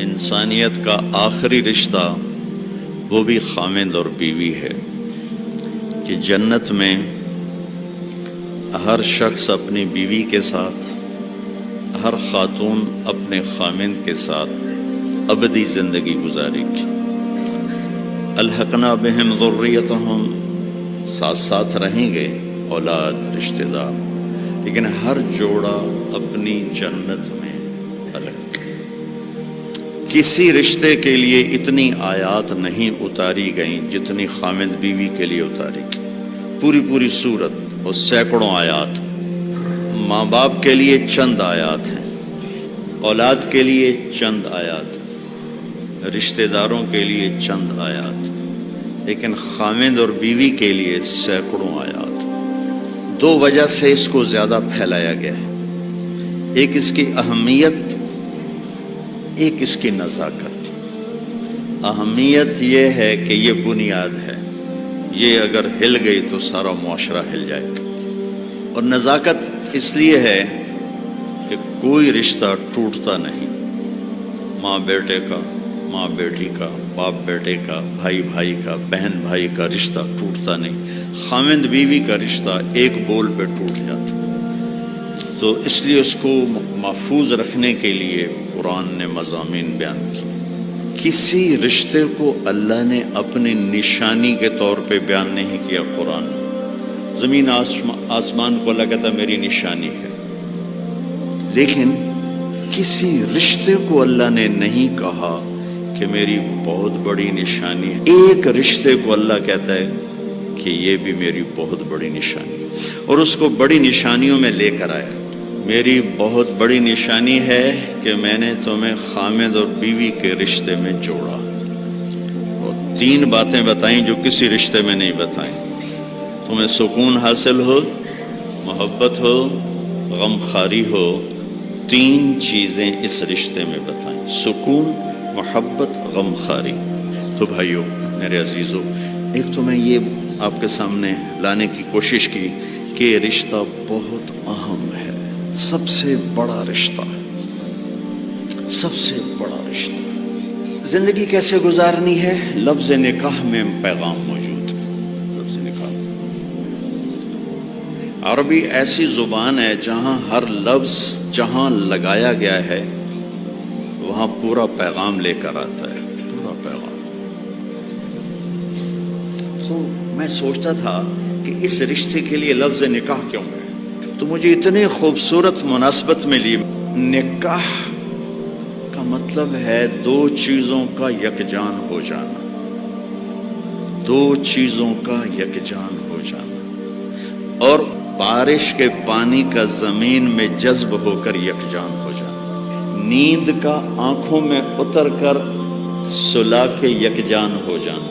انسانیت کا آخری رشتہ وہ بھی خاوند اور بیوی ہے کہ جنت میں ہر شخص اپنی بیوی کے ساتھ، ہر خاتون اپنے خاوند کے ساتھ ابدی زندگی گزارے گی۔ الحقنا بہم ذریتہم، ساتھ ساتھ رہیں گے اولاد رشتہ دار، لیکن ہر جوڑا اپنی جنت میں الگ۔ کسی رشتے کے لیے اتنی آیات نہیں اتاری گئیں جتنی خاوند بیوی کے لیے اتاری گئی، پوری سورت اور سینکڑوں آیات۔ ماں باپ کے لیے چند آیات ہیں، اولاد کے لیے چند آیات، رشتہ داروں کے لیے چند آیات، لیکن خاوند اور بیوی کے لیے سینکڑوں آیات۔ دو وجہ سے اس کو زیادہ پھیلایا گیا ہے، ایک اس کی اہمیت، ایک اس کی نزاکت۔ اہمیت یہ ہے کہ یہ بنیاد ہے، یہ اگر ہل گئی تو سارا معاشرہ ہل جائے گا، اور نزاکت اس لیے ہے کہ کوئی رشتہ ٹوٹتا نہیں، ماں بیٹے کا، ماں بیٹی کا، باپ بیٹے کا، بھائی بھائی کا، بہن بھائی کا رشتہ ٹوٹتا نہیں، خاوند بیوی کا رشتہ ایک بول پہ ٹوٹ جاتا۔ تو اس لیے اس کو محفوظ رکھنے کے لیے قرآن نے مضامین بیان کیے۔ کسی رشتے کو اللہ نے اپنی نشانی کے طور پہ بیان نہیں کیا قرآن میں۔ زمین آسمان کو اللہ کہتا میری نشانی ہے، لیکن کسی رشتے کو اللہ نے نہیں کہا کہ میری بہت بڑی نشانی ہے۔ ایک رشتے کو اللہ کہتا ہے کہ یہ بھی میری بہت بڑی نشانی ہے، اور اس کو بڑی نشانیوں میں لے کر آیا۔ میری بہت بڑی نشانی ہے کہ میں نے تمہیں خاوند اور بیوی کے رشتے میں جوڑا، اور تین باتیں بتائیں جو کسی رشتے میں نہیں بتائیں۔ تمہیں سکون حاصل ہو، محبت ہو، غم خاری ہو، تین چیزیں اس رشتے میں بتائیں، سکون، محبت، غم خاری۔ تو بھائیو میرے عزیزو، ایک تو میں یہ آپ کے سامنے لانے کی کوشش کی کہ یہ رشتہ بہت اہم ہے، سب سے بڑا رشتہ، سب سے بڑا رشتہ۔ زندگی کیسے گزارنی ہے؟ لفظ نکاح میں پیغام موجود ہے۔ لفظ نکاح، عربی ایسی زبان ہے جہاں ہر لفظ جہاں لگایا گیا ہے وہاں پورا پیغام لے کر آتا ہے، پورا پیغام۔ تو میں سوچتا تھا کہ اس رشتے کے لیے لفظ نکاح کیوں ہے، تو مجھے اتنی خوبصورت مناسبت ملی۔ نکاح کا مطلب ہے دو چیزوں کا یکجان ہو جانا، دو چیزوں کا یکجان ہو جانا، اور بارش کے پانی کا زمین میں جذب ہو کر یکجان ہو جانا، نیند کا آنکھوں میں اتر کر سلا کے یکجان ہو جانا،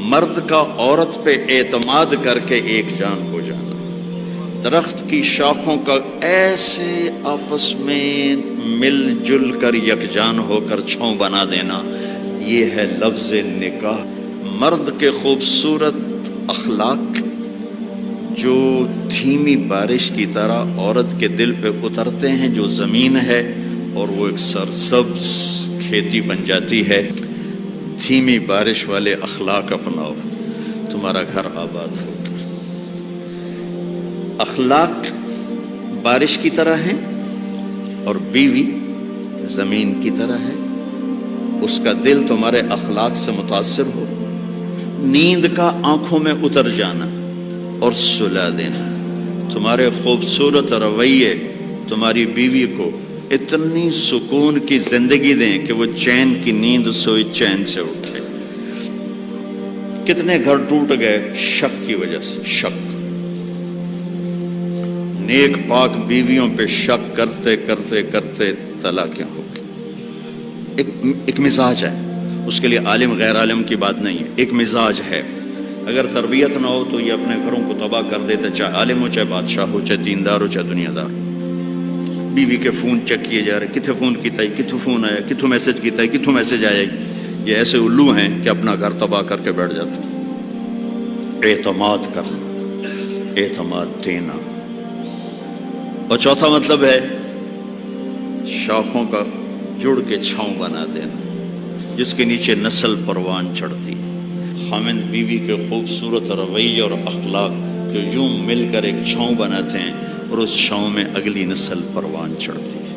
مرد کا عورت پہ اعتماد کر کے ایک جان ہو جانا، درخت کی شاخوں کا ایسے آپس میں مل جل کر یکجان ہو کر چھاؤں بنا دینا، یہ ہے لفظ نکاح۔ مرد کے خوبصورت اخلاق جو دھیمی بارش کی طرح عورت کے دل پہ اترتے ہیں، جو زمین ہے اور وہ ایک سرسبز کھیتی بن جاتی ہے۔ دھیمی بارش والے اخلاق اپناؤ، تمہارا گھر آباد ہوگا۔ اخلاق بارش کی طرح ہیں اور بیوی زمین کی طرح ہے، اس کا دل تمہارے اخلاق سے متاثر ہو، نیند کا آنکھوں میں اتر جانا اور سلا دینا۔ تمہارے خوبصورت رویے تمہاری بیوی کو اتنی سکون کی زندگی دیں کہ وہ چین کی نیند سوئی چین سے اٹھے۔ کتنے گھر ٹوٹ گئے شک کی وجہ سے، شک، نیک پاک بیویوں پہ شک کرتے کرتے کرتے طلاقیں ہو گئی۔ ایک مزاج ہے، اس کے لیے عالم غیر عالم کی بات نہیں ہے، ایک مزاج ہے۔ اگر تربیت نہ ہو تو یہ اپنے گھروں کو تباہ کر دیتا، چاہے عالم ہو، چاہے بادشاہ ہو، چاہے دیندار ہو، چاہے دنیا دار۔ بیوی کے فون چیک کیے جا رہے، کتنے فون کیتا ہے، کتوں فون آیا، کتوں میسج کیتا ہے، کتوں میسج آیا۔ یہ ایسے الو ہیں کہ اپنا گھر تباہ کر کے بیٹھ جاتے ہیں۔ اعتماد کرنا، اعتماد دینا۔ اور چوتھا مطلب ہے شاخوں کا جڑ کے چھاؤں بنا دینا، جس کے نیچے نسل پروان چڑھتی ہے۔ خاوند بیوی کے خوبصورت رویے اور اخلاق کہ یوں مل کر ایک چھاؤں بناتے ہیں اور اس چھاؤں میں اگلی نسل پروان چڑھتی ہے۔